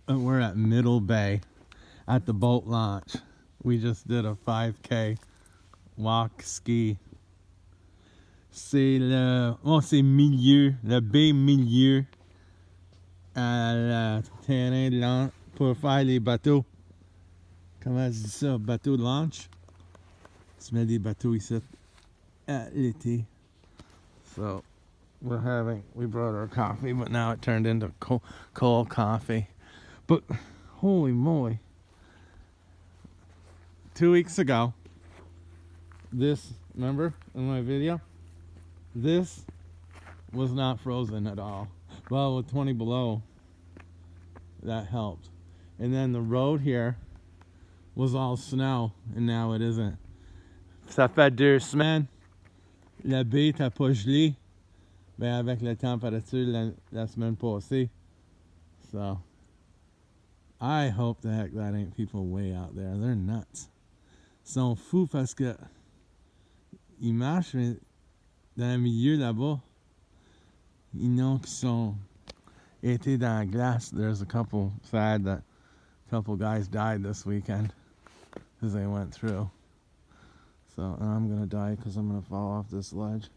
We're at Middle Bay at the boat launch. We just did a 5K walk ski. C'est le baie milieu à la terrain de launch pour faire les bateaux. Comment je dis ça? Bateau de launch. Tu mets des bateaux ici à l'été. So we brought our coffee, but now it turned into cold coffee. But holy moly. 2 weeks ago, remember in my video? This was not frozen at all. Well, with 20 below, that helped. And then the road here was all snow, and now it isn't. Ça fait 2 semaines. La baie n'a pas gelé. Ben avec la température la semaine passée. So, I hope the heck that ain't people way out there. They're nuts. Ils sont fous parce que ils marchent dans le milieu là-bas. Ils n'ont qui sont été dans la glace. There's a couple sad that a couple guys died this weekend as they went through. So, and I'm gonna die because I'm gonna fall off this ledge.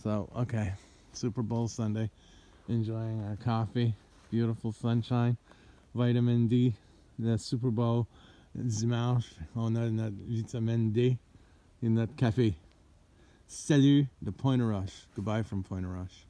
So, okay, Super Bowl Sunday, enjoying our coffee, beautiful sunshine, vitamin D, the Super Bowl dimanche, on a notre vitamine D et notre café. Salut de Point Roche. Goodbye from Point Roche.